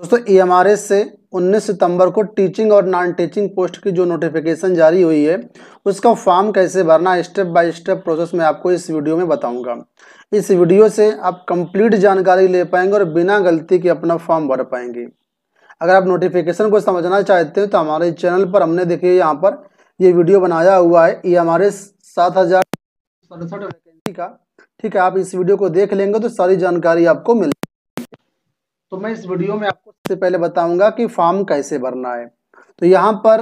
दोस्तों ईएमआरएस से 19 सितंबर को टीचिंग और नॉन टीचिंग पोस्ट की जो नोटिफिकेशन जारी हुई है उसका फॉर्म कैसे भरना है स्टेप बाय स्टेप प्रोसेस मैं आपको इस वीडियो में बताऊंगा। इस वीडियो से आप कंप्लीट जानकारी ले पाएंगे और बिना गलती के अपना फॉर्म भर पाएंगे। अगर आप नोटिफिकेशन को समझना चाहते हैं तो हमारे चैनल पर हमने देखिए यहाँ पर ये वीडियो बनाया हुआ है ईएमआरएस 7067 वैकेंसी का। ठीक है, आप इस वीडियो को देख लेंगे तो सारी जानकारी आपको मिल। तो मैं इस वीडियो में आपको सबसे पहले बताऊंगा कि फॉर्म कैसे भरना है। तो यहाँ पर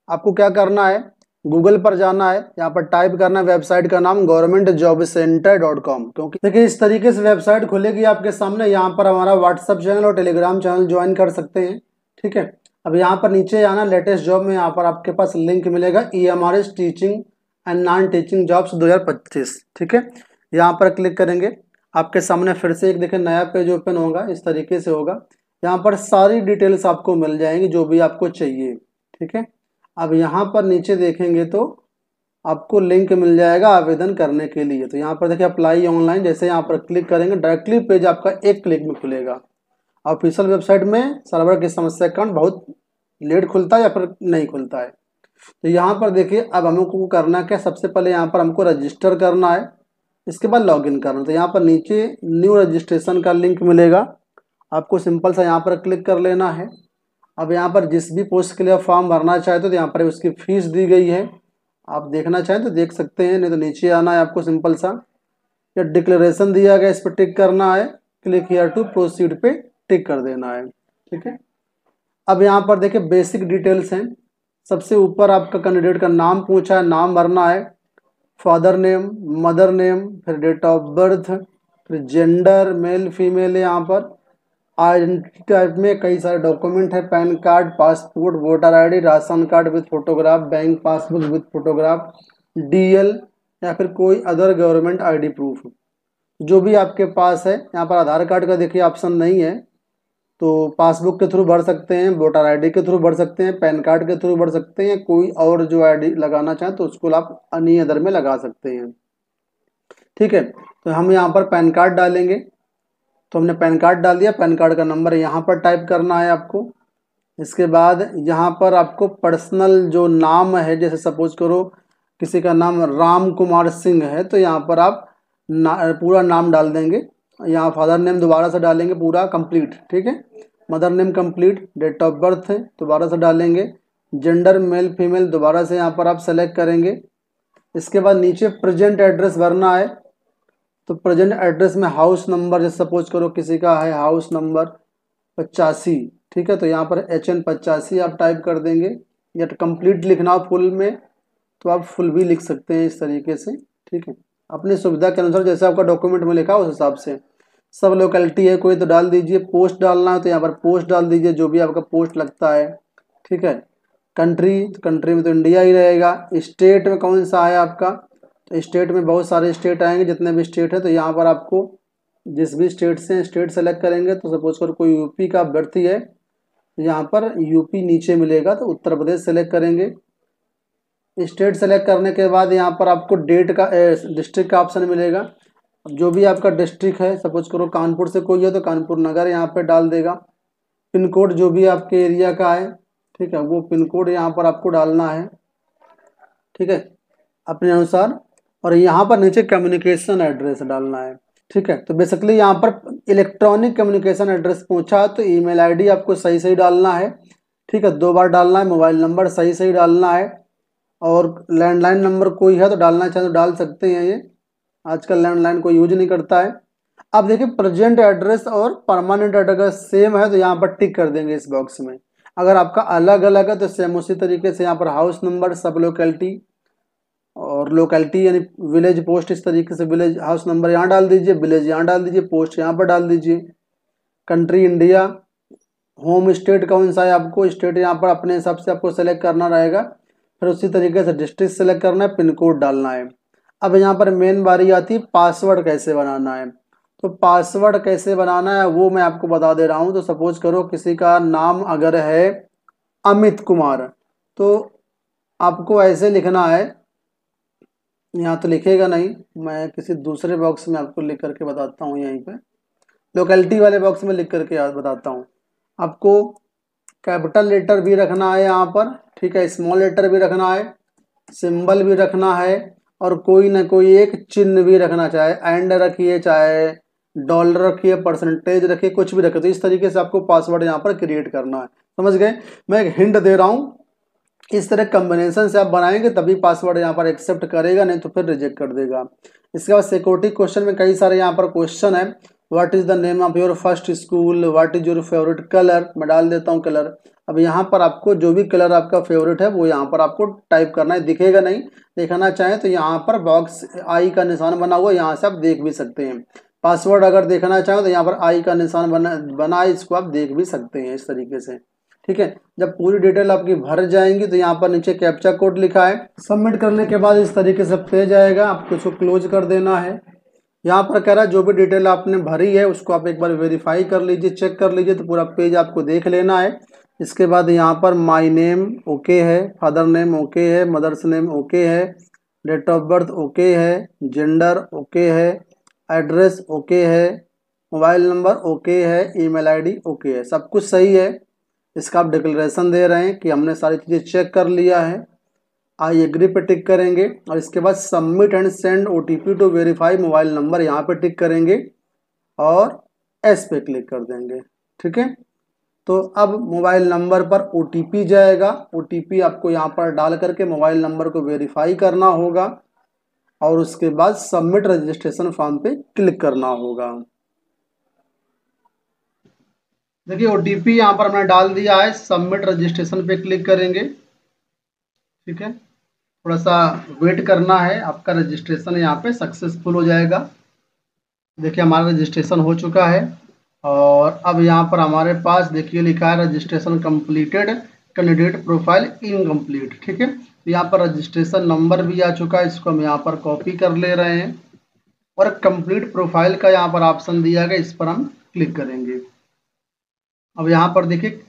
आपको क्या करना है, गूगल पर जाना है, यहाँ पर टाइप करना है वेबसाइट का नाम governmentjobcenter.com। क्योंकि देखिए इस तरीके से वेबसाइट खुलेगी आपके सामने। यहाँ पर हमारा व्हाट्सअप चैनल और टेलीग्राम चैनल ज्वाइन कर सकते हैं। ठीक है, अब यहाँ पर नीचे आना लेटेस्ट जॉब में, यहाँ पर आपके पास लिंक मिलेगा EMRS teaching and non teaching jobs 2025। ठीक है, यहाँ पर क्लिक करेंगे, आपके सामने फिर से एक देखिए नया पेज ओपन होगा, इस तरीके से होगा। यहाँ पर सारी डिटेल्स आपको मिल जाएंगी जो भी आपको चाहिए। ठीक है, अब यहाँ पर नीचे देखेंगे तो आपको लिंक मिल जाएगा आवेदन करने के लिए। तो यहाँ पर देखिए अप्लाई ऑनलाइन, जैसे यहाँ पर क्लिक करेंगे डायरेक्टली पेज आपका एक क्लिक में खुलेगा। ऑफिशियल वेबसाइट में सर्वर की समस्या के कारण बहुत लेट खुलता है या फिर नहीं खुलता है। तो यहाँ पर देखिए अब हमको करना क्या, सबसे पहले यहाँ पर हमको रजिस्टर करना है, इसके बाद लॉगिन करना। तो यहाँ पर नीचे न्यू रजिस्ट्रेशन का लिंक मिलेगा, आपको सिंपल सा यहाँ पर क्लिक कर लेना है। अब यहाँ पर जिस भी पोस्ट के लिए फॉर्म भरना चाहे तो यहाँ पर उसकी फीस दी गई है, आप देखना चाहें तो देख सकते हैं, नहीं तो नीचे आना है आपको सिंपल सा, या डिक्लेरेशन दिया गया इस पर टिक करना है, क्लिक हियर टू प्रोसीड पे टिक कर देना है। ठीक है, अब यहाँ पर देखिए बेसिक डिटेल्स हैं। सबसे ऊपर आपका कैंडिडेट का नाम पूछा है, नाम भरना है, फादर नेम, मदर नेम, फिर डेट ऑफ बर्थ, फिर जेंडर मेल फीमेल है। यहाँ पर आइडेंटिटी टाइप में कई सारे डॉक्यूमेंट है, pan card, passport, voter ID, ration card with photograph, bank passbook with photograph, DL या फिर कोई अदर गवर्नमेंट आईडी प्रूफ जो भी आपके पास है। यहाँ पर आधार कार्ड का देखिए ऑप्शन नहीं है, तो पासबुक के थ्रू भर सकते हैं, वोटर आईडी के थ्रू भर सकते हैं, पैन कार्ड के थ्रू भर सकते हैं, कोई और जो आईडी लगाना चाहें तो उसको आप अन्य अदर में लगा सकते हैं। ठीक है, तो हम यहाँ पर पैन कार्ड डालेंगे, तो हमने पैन कार्ड डाल दिया, पैन कार्ड का नंबर यहाँ पर टाइप करना है आपको। इसके बाद यहाँ पर आपको पर्सनल जो नाम है, जैसे सपोज करो किसी का नाम राम कुमार सिंह है तो यहाँ पर आप पूरा नाम डाल देंगे। यहाँ फादर नेम दोबारा से डालेंगे पूरा कंप्लीट। ठीक है, mother name complete, date of birth है दोबारा से डालेंगे, जेंडर मेल फीमेल दोबारा से यहाँ पर आप सेलेक्ट करेंगे। इसके बाद नीचे प्रेजेंट एड्रेस भरना है, तो प्रेजेंट एड्रेस में हाउस नंबर, जैसे सपोज करो किसी का है हाउस नंबर 85। ठीक है, तो यहाँ पर HN85 आप टाइप कर देंगे, या तो कंप्लीट लिखना हो फुल में तो आप फुल भी लिख सकते हैं इस तरीके से। ठीक है, अपनी सुविधा के अनुसार जैसे आपका डॉक्यूमेंट में लिखा उस हिसाब से। सब लोकेलिटी है कोई तो डाल दीजिए, पोस्ट डालना है तो यहाँ पर पोस्ट डाल दीजिए जो भी आपका पोस्ट लगता है। ठीक है, कंट्री, कंट्री में तो इंडिया ही रहेगा। स्टेट में कौन सा है आपका, तो स्टेट में बहुत सारे स्टेट आएंगे, जितने भी स्टेट है तो यहाँ पर आपको जिस भी स्टेट से स्टेट सेलेक्ट करेंगे, तो सपोज कर कोई यूपी का अभ्यर्थी है तो यहाँ पर यूपी नीचे मिलेगा, तो उत्तर प्रदेश सेलेक्ट करेंगे। स्टेट सेलेक्ट करने के बाद यहाँ पर आपको डेट का डिस्ट्रिक्ट का ऑप्शन मिलेगा। जो भी आपका डिस्ट्रिक्ट है, सपोज करो कानपुर से कोई है तो कानपुर नगर यहाँ पे डाल देगा। पिन कोड जो भी आपके एरिया का है, ठीक है, वो पिन कोड यहाँ पर आपको डालना है। ठीक है, अपने अनुसार। और यहाँ पर नीचे कम्युनिकेशन एड्रेस डालना है। ठीक है, तो बेसिकली यहाँ पर इलेक्ट्रॉनिक कम्युनिकेशन एड्रेस पूछा तो ईमेल आईडी आपको सही सही डालना है। ठीक है, 2 बार डालना है, मोबाइल नंबर सही सही डालना है, और लैंडलाइन नंबर कोई है तो डालना चाहे तो डाल सकते हैं, ये आजकल लैंडलाइन कोई यूज नहीं करता है। अब देखिए प्रेजेंट एड्रेस और परमानेंट एड्रेस सेम है तो यहाँ पर टिक कर देंगे इस बॉक्स में। अगर आपका अलग अलग है तो सेम उसी तरीके से यहाँ पर हाउस नंबर, सब लोकेलिटी और लोकेलिटी यानी विलेज पोस्ट, इस तरीके से विलेज हाउस नंबर यहाँ डाल दीजिए, विलेज यहाँ डाल दीजिए, पोस्ट यहाँ पर डाल दीजिए। कंट्री इंडिया, होम स्टेट कौन सा है आपको, स्टेट यहाँ पर अपने हिसाब से आपको सेलेक्ट करना रहेगा। फिर उसी तरीके से डिस्ट्रिक्ट सेलेक्ट करना है, पिन कोड डालना है। अब यहाँ पर मेन बारी आती है पासवर्ड कैसे बनाना है। तो पासवर्ड कैसे बनाना है वो मैं आपको बता दे रहा हूँ। तो सपोज करो किसी का नाम अगर है अमित कुमार, तो आपको ऐसे लिखना है, यहाँ तो लिखेगा नहीं, मैं किसी दूसरे बॉक्स में आपको लिख करके बताता हूँ। यहीं पे लोकेलिटी वाले बॉक्स में लिख करके बताता हूँ। आपको कैपिटल लेटर भी रखना है यहाँ पर, ठीक है, स्मॉल लेटर भी रखना है, सिंबल भी रखना है, और कोई ना कोई एक चिन्ह भी रखना, चाहे एंड रखिए, चाहे डॉलर रखिए, परसेंटेज रखिए, कुछ भी रखिए। तो इस तरीके से आपको पासवर्ड यहाँ पर क्रिएट करना है। समझ गए? मैं एक हिंट दे रहा हूँ, इस तरह कॉम्बिनेशन से आप बनाएंगे तभी पासवर्ड यहाँ पर एक्सेप्ट करेगा, नहीं तो फिर रिजेक्ट कर देगा। इसके बाद सिक्योरिटी क्वेश्चन में कई सारे यहाँ पर क्वेश्चन है। What is the name of your first school, what is your favourite colour, मैं डाल देता हूँ कलर। अब यहाँ पर आपको जो भी कलर आपका फेवरेट है वो यहाँ पर आपको टाइप करना है, दिखेगा नहीं, देखना चाहें तो यहाँ पर बॉक्स आई का निशान बना हुआ, यहाँ से आप देख भी सकते हैं। पासवर्ड अगर देखना चाहें तो यहाँ पर आई का निशान बना है, इसको आप देख भी सकते हैं इस तरीके से। ठीक है, जब पूरी डिटेल आपकी भर जाएंगी तो यहाँ पर नीचे कैप्चा कोड लिखा है, सबमिट करने के बाद इस तरीके से पेज आएगा, आपको इसको क्लोज कर देना है। यहाँ पर कह रहा है जो भी डिटेल आपने भरी है उसको आप एक बार वेरीफाई कर लीजिए, चेक कर लीजिए, तो पूरा पेज आपको देख लेना है। इसके बाद यहाँ पर माई नेम ओके है, फादर नेम ओके है, मदर्स नेम ओके है, डेट ऑफ बर्थ ओके है, जेंडर ओके है, एड्रेस ओके है, मोबाइल नंबर ओके है, ईमेल आईडी ओके है, सब कुछ सही है। इसका आप डिक्लेरेशन दे रहे हैं कि हमने सारी चीज़ें चेक कर लिया है, आई एग्री पे टिक करेंगे, और इसके बाद submit and send OTP to verify mobile number यहाँ पे टिक करेंगे और एस पे क्लिक कर देंगे। ठीक है, तो अब मोबाइल नंबर पर ओटीपी जाएगा, ओटीपी आपको यहाँ पर डाल करके मोबाइल नंबर को वेरीफाई करना होगा, और उसके बाद सबमिट रजिस्ट्रेशन फॉर्म पे क्लिक करना होगा। देखिए ओटीपी यहाँ पर हमने डाल दिया है, सबमिट रजिस्ट्रेशन पे क्लिक करेंगे। ठीक है, थोड़ा सा वेट करना है, आपका रजिस्ट्रेशन यहाँ पे सक्सेसफुल हो जाएगा। देखिए हमारा रजिस्ट्रेशन हो चुका है, और अब यहाँ पर हमारे पास देखिए लिखा है registration completed, candidate profile incomplete. ठीक है, तो यहाँ पर रजिस्ट्रेशन नंबर भी आ चुका है, इसको हम यहाँ पर कॉपी कर ले रहे हैं, और कंप्लीट प्रोफाइल का यहाँ पर ऑप्शन दिया गया, इस पर हम क्लिक करेंगे। अब यहाँ पर देखिए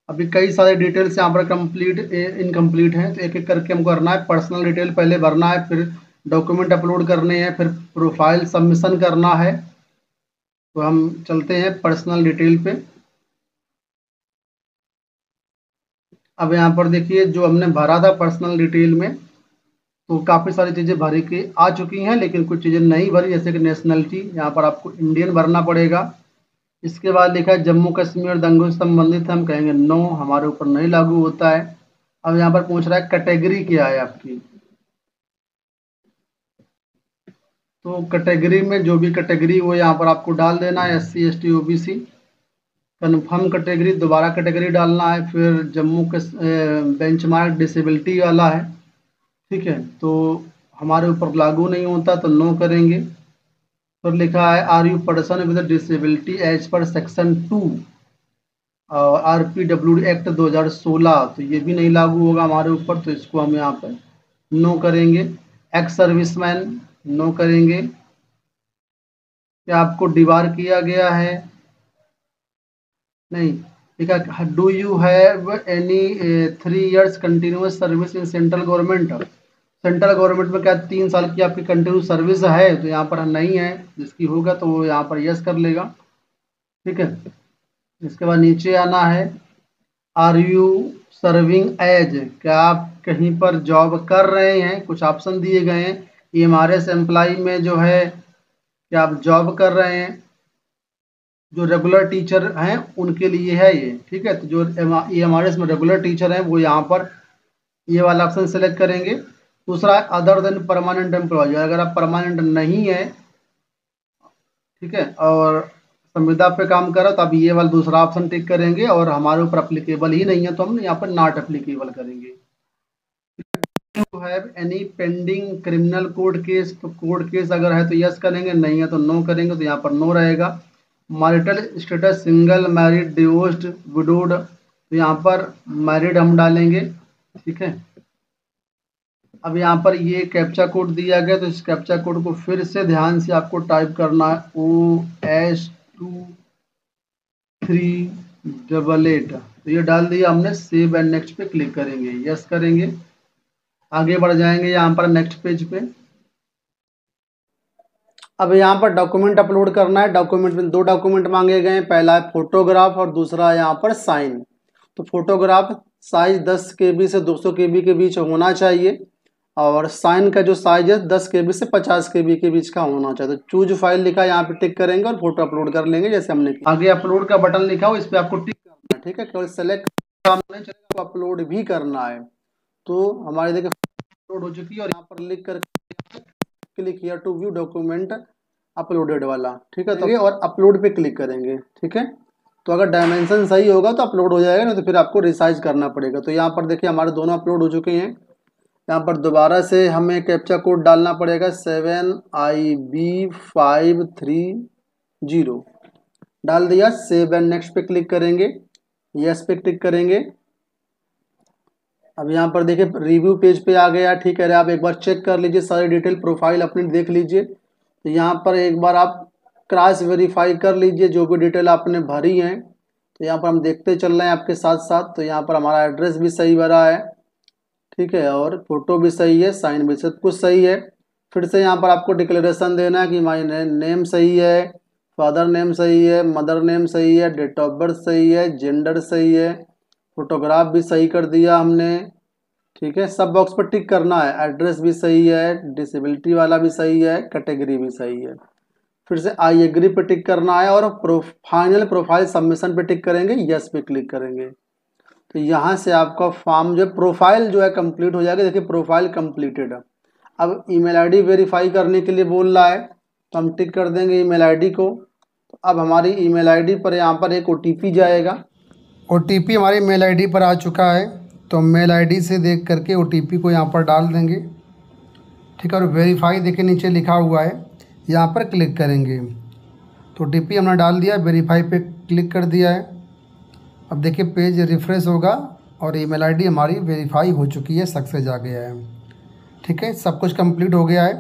अभी कई सारे डिटेल्स यहाँ पर कंप्लीट इनकम्प्लीट हैं, तो एक एक करके हमको करना है। पर्सनल डिटेल पहले भरना है, फिर डॉक्यूमेंट अपलोड करने हैं, फिर प्रोफाइल सबमिशन करना है। तो हम चलते हैं पर्सनल डिटेल पे। अब यहाँ पर देखिए जो हमने भरा था पर्सनल डिटेल में, तो काफ़ी सारी चीज़ें भरी के आ चुकी हैं, लेकिन कुछ चीज़ें नहीं भरी, जैसे कि नेशनलिटी यहाँ पर आपको इंडियन भरना पड़ेगा। इसके बाद लिखा है जम्मू कश्मीर दंगों से संबंधित, हम कहेंगे नो, हमारे ऊपर नहीं लागू होता है। अब यहाँ पर पूछ रहा है कैटेगरी क्या है आपकी, तो कैटेगरी में जो भी कैटेगरी वो यहाँ पर आपको डाल देना है, SC ST OBC। Confirm category, दोबारा कैटेगरी डालना है, फिर जम्मू के बेंचमार्क डिसेबिलिटी वाला है। ठीक है, तो हमारे ऊपर लागू नहीं होता तो नो करेंगे। फिर लिखा है are you person with disability as per section 2 RPWD act 2016, तो ये भी नहीं लागू होगा हमारे ऊपर, तो इसको हम यहाँ पर नो करेंगे। एक्स सर्विसमैन नो करेंगे। क्या आपको डिबार किया गया है? नहीं। ठीक है, do you have any 3 years continuous service in central government? Central government में क्या 3 साल की आपकी कंटिन्यू सर्विस है? तो यहाँ पर नहीं है, जिसकी होगा तो वो यहाँ पर यस कर लेगा। ठीक है, इसके बाद नीचे आना है, आर यू सर्विंग एज, क्या आप कहीं पर जॉब कर रहे हैं? कुछ ऑप्शन दिए गए हैं, EMRS एम्प्लॉय में जो है क्या आप जॉब कर रहे हैं? जो रेगुलर टीचर हैं उनके लिए है ये। ठीक है, तो जो EMRS में रेगुलर टीचर हैं वो यहाँ पर ये वाला ऑप्शन सेलेक्ट करेंगे। दूसरा है अदर देन परमानेंट एम्प्लॉय, अगर आप परमानेंट नहीं है, ठीक है, और संविदा पे काम कर रहा तो आप ये वाला दूसरा ऑप्शन टिक करेंगे, और हमारे ऊपर अप्लीकेबल ही नहीं है तो हम यहाँ पर नॉट अप्लीकेबल करेंगे। You have any pending criminal court case, तो कोर्ट केस अगर है तो यस करेंगे, नहीं है तो नो करेंगे, तो यहाँ पर नो रहेगा। Marital status single, married, divorced, widowed, तो यहाँ पर मैरिड हम डालेंगे। ठीक है, अब यहाँ पर ये कैप्चा कोड दिया गया, तो इस कैप्चा कोड को फिर से ध्यान से आपको टाइप करना है, OS2388, तो ये डाल दिया हमने। सेव एंड नेक्स्ट पे क्लिक करेंगे, यस करेंगे, आगे बढ़ जाएंगे यहाँ पर नेक्स्ट पेज पे। अब यहाँ पर डॉक्यूमेंट अपलोड करना है। डॉक्यूमेंट में 2 डॉक्यूमेंट मांगे गए हैं, पहला है फोटोग्राफ और दूसरा है यहाँ पर साइन। तो फोटोग्राफ साइज 10 KB से 200 KB के बीच होना चाहिए और साइन का जो साइज है 10 KB से 50 KB के बीच का होना चाहिए। तो चूज फाइल लिखा है, यहाँ पे टिक करेंगे और फोटो अपलोड कर लेंगे जैसे हमने किया। आगे अपलोड का बटन लिखा हो, इस पर आपको टिक करना है, ठीक है। केवल सेलेक्ट काम नहीं चलेगा, अपलोड भी करना है। तो हमारी देखिए अपलोड हो चुकी है और यहाँ पर लिख कर click here to view document uploaded वाला, ठीक है। तो और अपलोड पे क्लिक करेंगे, ठीक है। तो अगर डायमेंशन सही होगा तो अपलोड हो जाएगा, नहीं तो फिर आपको रिसाइज करना पड़ेगा। तो यहाँ पर देखिए हमारे दोनों अपलोड हो चुके हैं। यहाँ पर दोबारा से हमें कैप्चा कोड डालना पड़ेगा 7IB530 डाल दिया। सेव एंड नेक्स्ट पे क्लिक करेंगे, यस पे क्लिक करेंगे। अब यहाँ पर देखिए रिव्यू पेज पे आ गया, ठीक है। आप एक बार चेक कर लीजिए, सारी डिटेल प्रोफाइल अपनी देख लीजिए। तो यहाँ पर एक बार आप क्रॉस वेरीफाई कर लीजिए जो भी डिटेल आपने भरी है। तो यहाँ पर हम देखते चल रहे हैं आपके साथ साथ। तो यहाँ पर हमारा एड्रेस भी सही भरा है, ठीक है, और फोटो भी सही है, साइन भी सब कुछ सही है। फिर से यहाँ पर आपको डिक्लेरेशन देना है कि माई नेम सही है, फादर नेम सही है, मदर नेम सही है, डेट ऑफ बर्थ सही है, जेंडर सही है, फोटोग्राफ भी सही कर दिया हमने, ठीक है। सब बॉक्स पर टिक करना है। एड्रेस भी सही है, डिसेबिलिटी वाला भी सही है, कैटेगरी भी सही है। फिर से आई एग्री पे टिक करना है और फाइनल प्रोफाइल सबमिशन पे टिक करेंगे, यस पे क्लिक करेंगे। तो यहाँ से आपका फॉर्म जो है प्रोफाइल जो है कंप्लीट हो जाएगा। देखिए प्रोफाइल कंप्लीटेड है। अब ईमेल आईडी वेरीफाई करने के लिए बोल रहा है, तो हम टिक कर देंगे ईमेल आईडी को। तो अब हमारी ईमेल आईडी पर यहाँ पर एक OTP जाएगा। OTP हमारी मेल आईडी पर आ चुका है, तो मेल आईडी से देख करके OTP को यहाँ पर डाल देंगे, ठीक है। और वेरीफाई देखिए नीचे लिखा हुआ है, यहाँ पर क्लिक करेंगे। तो OTP हमने डाल दिया, वेरीफाई पे क्लिक कर दिया है। अब देखिए पेज रिफ्रेश होगा और ईमेल आईडी हमारी वेरीफाई हो चुकी है, सक्सेस आ गया है, ठीक है। सब कुछ कंप्लीट हो गया है।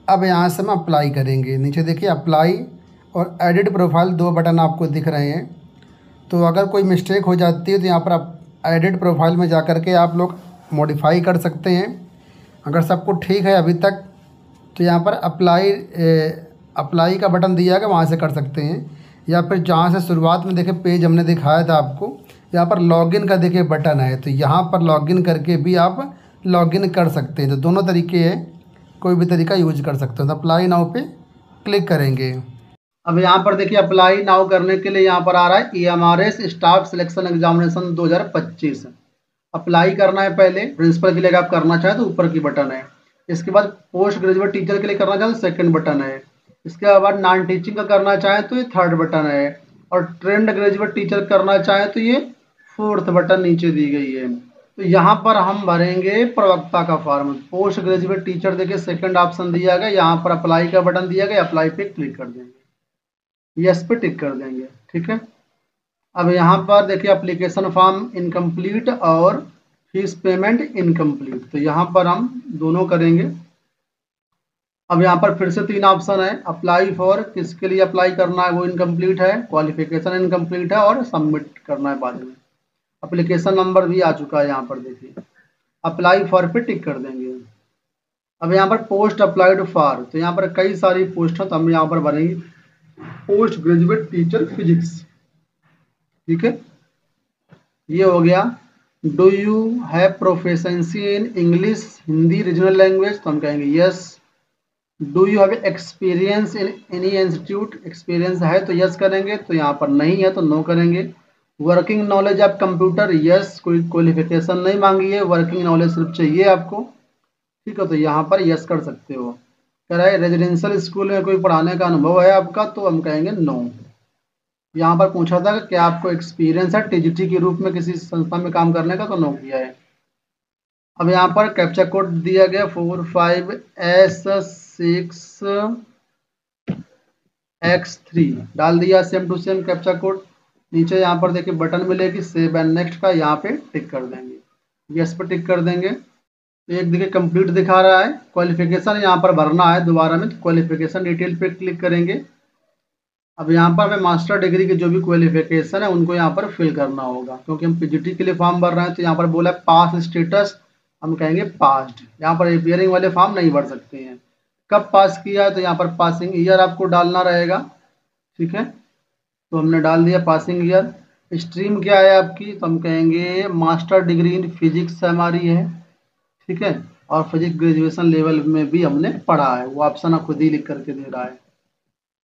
अब यहाँ से हम अप्लाई करेंगे। नीचे देखिए अप्लाई और एडिट प्रोफाइल 2 बटन आपको दिख रहे हैं। तो अगर कोई मिस्टेक हो जाती है तो यहाँ पर आप एडिट प्रोफाइल में जा कर के आप लोग मॉडिफाई कर सकते हैं। अगर सब कुछ ठीक है अभी तक तो यहाँ पर अप्लाई का बटन दिया है, वहाँ से कर सकते हैं। या फिर जहाँ से शुरुआत में देखिए पेज हमने दिखाया था आपको, यहाँ पर लॉगिन का देखिए बटन है, तो यहाँ पर लॉगिन करके भी आप लॉगिन कर सकते हैं। तो दोनों तरीके हैं, कोई भी तरीका यूज कर सकते हैं। तो अप्लाई नाउ पे क्लिक करेंगे। अब यहाँ पर देखिए अप्लाई नाउ करने के लिए यहाँ पर आ रहा है EMRS staff selection examination 2025। Apply करना है पहले। प्रिंसिपल के लिए अगर आप करना चाहें तो ऊपर की बटन है। इसके बाद पोस्ट ग्रेजुएट टीचर के लिए करना चाहें तो सेकंड बटन है। इसके बाद नॉन टीचिंग का करना चाहें तो ये थर्ड बटन है। और ट्रेंड ग्रेजुएट टीचर करना चाहें तो ये फोर्थ बटन नीचे दी गई है। तो यहाँ पर हम भरेंगे प्रवक्ता का फॉर्म। पोस्ट ग्रेजुएट टीचर देखिए सेकंड ऑप्शन दिया गया, यहाँ पर अप्लाई का बटन दिया गया, अप्लाई पे क्लिक कर देंगे, यस पे टिक कर देंगे, ठीक है। अब यहाँ पर देखिए एप्लीकेशन फॉर्म इनकम्प्लीट और फीस पेमेंट इनकम्प्लीट, तो यहाँ पर हम दोनों करेंगे। अब यहाँ पर फिर से 3 ऑप्शन है। अप्लाई फॉर, किसके लिए अप्लाई करना है वो इनकम्प्लीट है, क्वालिफिकेशन इनकम्प्लीट है और सबमिट करना है बाद में। एप्लीकेशन नंबर भी आ चुका है यहाँ पर देखिए, अप्लाई फॉर पे टिक कर देंगे। अब यहाँ पर पोस्ट अप्लाइड फॉर, तो यहाँ पर कई सारी पोस्ट है, तो हम यहाँ पर भरेंगे पोस्ट ग्रेजुएट टीचर फिजिक्स, ठीक है। ये हो गया। Do you have proficiency in English Hindi regional language, तो हम कहेंगे yes. Do you have experience in any institute, experience है तो यस करेंगे, तो यहाँ पर नहीं है तो नो करेंगे। Working knowledge of computer, yes, कोई क्वालिफिकेशन नहीं मांगी है, वर्किंग नॉलेज सिर्फ चाहिए आपको, ठीक है। तो यहाँ पर यस कर सकते हो। कह रहा है रेजिडेंशियल स्कूल में कोई पढ़ाने का अनुभव है आपका, तो हम कहेंगे नो। यहाँ पर पूछा था कि क्या आपको एक्सपीरियंस है TGT के रूप में किसी संस्था में काम करने का, तो नो किया है। अब यहाँ पर कैप्चा कोड दिया गया 45S6X3 डाल दिया, same to same captcha code. नीचे यहाँ पर देखिए बटन मिलेगी सेव एंड नेक्स्ट का, यहाँ पे टिक कर देंगे, यस पे टिक कर देंगे। तो एक देखिए कंप्लीट दिखा रहा है। क्वालिफिकेशन यहाँ पर भरना है दोबारा में, तो क्वालिफिकेशन डिटेल पे क्लिक करेंगे। अब यहाँ पर हमें मास्टर डिग्री के जो भी क्वालिफिकेशन है उनको यहाँ पर फिल करना होगा, क्योंकि हम PGT के लिए फॉर्म भर रहे हैं। तो यहाँ पर बोला है पास स्टेटस, हम कहेंगे पास्ड। यहाँ पर अपीयरिंग वाले फॉर्म नहीं भर सकते हैं। कब पास किया है, तो यहाँ पर पासिंग ईयर आपको डालना रहेगा। ठीक है, तो हमने डाल दिया पासिंग ईयर। स्ट्रीम क्या है आपकी, तो हम कहेंगे मास्टर डिग्री इन फिजिक्स हमारी है। ठीक है, और फिजिक्स ग्रेजुएशन लेवल में भी हमने पढ़ा है, वो ऑप्शन आप खुद ही लिख करके दे रहा है।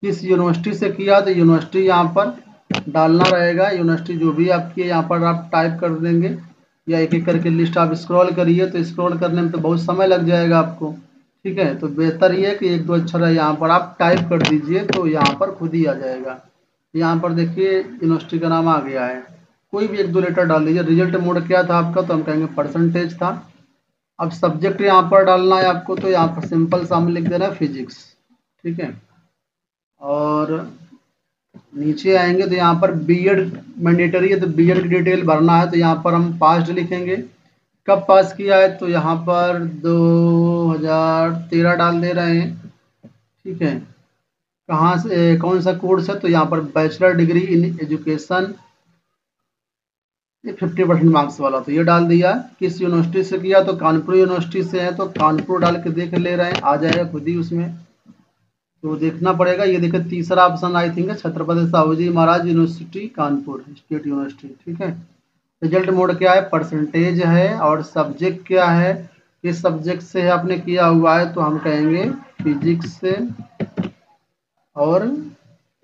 किस यूनिवर्सिटी से किया, तो यूनिवर्सिटी यहाँ पर डालना रहेगा। यूनिवर्सिटी जो भी आपकी है यहाँ पर आप टाइप कर देंगे, या एक एक करके लिस्ट आप स्क्रॉल करिए, तो स्क्रॉल करने में तो बहुत समय लग जाएगा आपको। ठीक है, तो बेहतर ये है कि एक दो अक्षर है यहाँ पर आप टाइप कर दीजिए, तो यहाँ पर खुद ही आ जाएगा। यहाँ पर देखिए यूनिवर्सिटी का नाम आ गया है, कोई भी एक दो लेटर डाल दीजिए। रिजल्ट मोड क्या था आपका, तो हम कहेंगे परसेंटेज था। अब सब्जेक्ट यहाँ पर डालना है आपको, तो यहाँ पर सिंपल सा हम लिख देना है फिजिक्स। ठीक है, और नीचे आएंगे तो यहाँ पर बीएड मैंडेटरी है, तो बीएड की डिटेल भरना है, तो यहाँ पर हम पास्ट लिखेंगे। कब पास किया है, तो यहाँ पर 2013 डाल दे रहे हैं। ठीक है, कहाँ से कौन सा कोर्स है, तो यहाँ पर बैचलर डिग्री इन एजुकेशन, ये 50% मार्क्स वाला, तो ये डाल दिया। किस यूनिवर्सिटी से किया, तो कानपुर यूनिवर्सिटी से है, तो कानपुर डाल के देख ले रहे हैं, आ जाएगा खुद ही उसमें, तो देखना पड़ेगा। ये देखिए तीसरा option I think Chhatrapati Sahuji Maharaj university Kanpur state university. ठीक है, रिजल्ट मोड क्या है, परसेंटेज है, और सब्जेक्ट क्या है, किस सब्जेक्ट से आपने किया हुआ है, तो हम कहेंगे फिजिक्स से और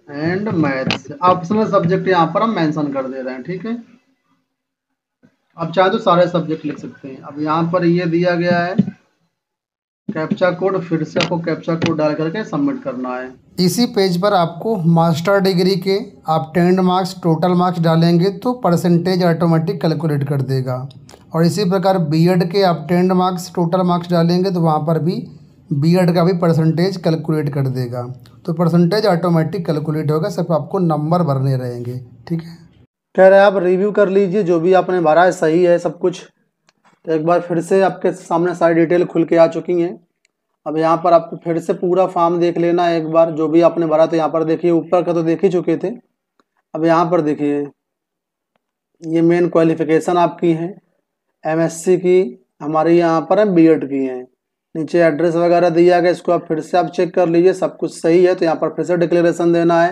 एंड मैथ से। ऑप्शनल सब्जेक्ट यहाँ पर हम मेंशन कर दे रहे हैं। ठीक है, अब चाहे तो सारे सब्जेक्ट लिख सकते हैं। अब यहाँ पर ये दिया गया है कैप्चा कोड, फिर से आपको कैप्चा कोड डाल करके सबमिट करना है। इसी पेज पर आपको मास्टर डिग्री के आप 10 मार्क्स टोटल मार्क्स डालेंगे तो परसेंटेज ऑटोमेटिक कैलकुलेट कर देगा, और इसी प्रकार बीएड के आप 10 मार्क्स टोटल मार्क्स डालेंगे तो वहाँ पर भी बीएड का भी परसेंटेज कैलकुलेट कर देगा। तो परसेंटेज ऑटोमेटिक कैलकुलेट होगा, सिर्फ आपको नंबर भरने रहेंगे। ठीक है, कह रहे हैं आप रिव्यू कर लीजिए, जो भी आपने भरा है सही है सब कुछ। तो एक बार फिर से आपके सामने सारी डिटेल खुल के आ चुकी हैं। अब यहाँ पर आपको फिर से पूरा फॉर्म देख लेना है एक बार, जो भी आपने भरा। तो यहाँ पर देखिए ऊपर का तो देख ही चुके थे, अब यहाँ पर देखिए ये मेन क्वालिफिकेशन आपकी है एमएससी की, हमारी यहाँ पर बीएड की है। नीचे एड्रेस वगैरह दिया गया, इसको आप फिर से आप चेक कर लीजिए, सब कुछ सही है। तो यहाँ पर फिर से डिक्लेरेशन देना है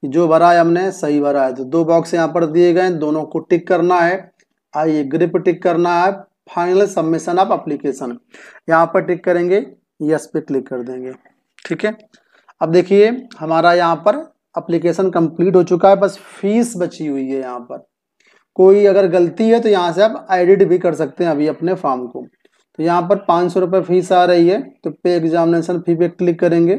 कि जो भरा है हमने सही भरा है। तो 2 बॉक्स यहाँ पर दिए गए, दोनों को टिक करना है। आइए ग्रिप टिक करना है, फाइनल सबमिशन ऑफ एप्लीकेशन यहाँ पर टिक करेंगे, यस पे क्लिक कर देंगे। ठीक है, अब देखिए हमारा यहाँ पर एप्लीकेशन कंप्लीट हो चुका है, बस फीस बची हुई है। यहाँ पर कोई अगर गलती है तो यहाँ से आप एडिट भी कर सकते हैं अभी अपने फॉर्म को। तो यहाँ पर 500 रुपये फीस आ रही है, तो पे एग्जामिनेशन फी पे क्लिक करेंगे।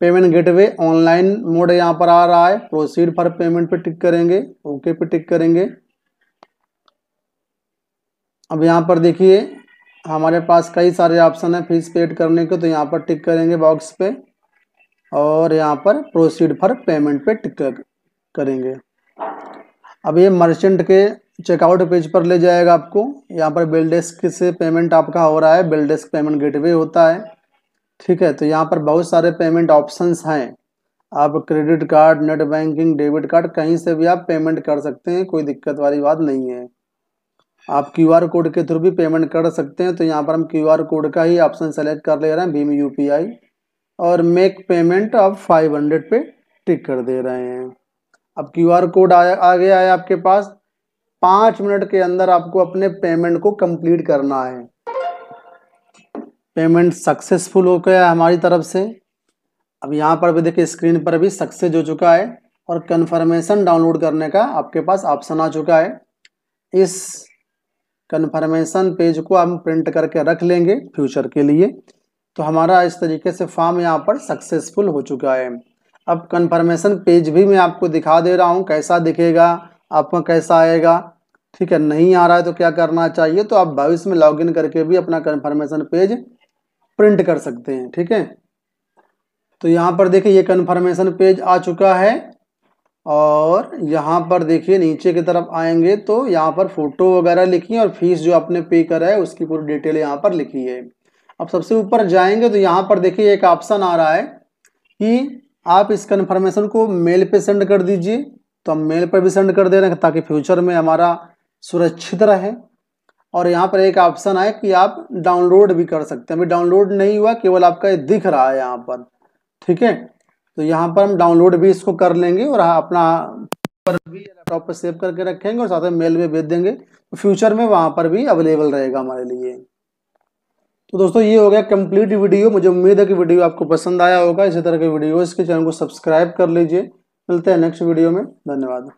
पेमेंट गेटवे ऑनलाइन मोड यहाँ पर आ रहा है, प्रोसीड फॉर पेमेंट पे टिक करेंगे, ओके पे टिक करेंगे। अब यहाँ पर देखिए हमारे पास कई सारे ऑप्शन है फीस पेड करने के, तो यहाँ पर टिक करेंगे बॉक्स पे, और यहाँ पर प्रोसीड फॉर पेमेंट पे टिक करेंगे। अब ये मर्चेंट के चेकआउट पेज पर ले जाएगा आपको। यहाँ पर बिल डेस्क से पेमेंट आपका हो रहा है, बिल डेस्क पेमेंट गेटवे होता है। ठीक है, तो यहाँ पर बहुत सारे पेमेंट ऑप्शंस हैं, आप credit card, net banking, debit card कहीं से भी आप पेमेंट कर सकते हैं, कोई दिक्कत वाली बात नहीं है। आप क्यूआर कोड के थ्रू भी पेमेंट कर सकते हैं, तो यहाँ पर हम क्यूआर कोड का ही ऑप्शन सेलेक्ट कर ले रहे हैं, भीम यूपीआई, और मेक पेमेंट आप 500 पे टिक कर दे रहे हैं। अब क्यूआर कोड आ गया है आपके पास। 5 मिनट के अंदर आपको अपने पेमेंट को कंप्लीट करना है। पेमेंट सक्सेसफुल हो गया हमारी तरफ से। अब यहाँ पर भी देखिए स्क्रीन पर भी सक्सेस हो चुका है, और कन्फर्मेशन डाउनलोड करने का आपके पास ऑप्शन आ चुका है। इस कन्फर्मेशन पेज को हम प्रिंट करके रख लेंगे फ्यूचर के लिए। तो हमारा इस तरीके से फॉर्म यहाँ पर सक्सेसफुल हो चुका है। अब कन्फर्मेशन पेज भी मैं आपको दिखा दे रहा हूँ कैसा दिखेगा, आपका कैसा आएगा। ठीक है, नहीं आ रहा है तो क्या करना चाहिए, तो आप भविष्य में लॉगिन करके भी अपना कन्फर्मेशन पेज प्रिंट कर सकते हैं। ठीक है, तो यहाँ पर देखिए ये कन्फर्मेशन पेज आ चुका है, और यहाँ पर देखिए नीचे की तरफ आएंगे तो यहाँ पर फोटो वगैरह लिखी है, और फीस जो आपने पे करा है उसकी पूरी डिटेल यहाँ पर लिखी है। अब सबसे ऊपर जाएंगे तो यहाँ पर देखिए एक ऑप्शन आ रहा है कि आप इस कन्फर्मेशन को मेल पे सेंड कर दीजिए। तो हम मेल पर भी सेंड कर दे रहे हैं ताकि फ्यूचर में हमारा सुरक्षित रहे। और यहाँ पर एक ऑप्शन है कि आप डाउनलोड भी कर सकते हैं। अभी डाउनलोड नहीं हुआ, केवल आपका ये दिख रहा है यहाँ पर, ठीक है। तो यहाँ पर हम डाउनलोड भी इसको कर लेंगे और अपना पर भी लैपटॉप पर सेव करके रखेंगे और साथ में मेल में भेज देंगे, तो फ्यूचर में वहाँ पर भी अवेलेबल रहेगा हमारे लिए। तो दोस्तों ये हो गया कंप्लीट वीडियो। मुझे उम्मीद है कि वीडियो आपको पसंद आया होगा। इसी तरह के वीडियोस के चैनल को सब्सक्राइब कर लीजिए। मिलते हैं नेक्स्ट वीडियो में। धन्यवाद।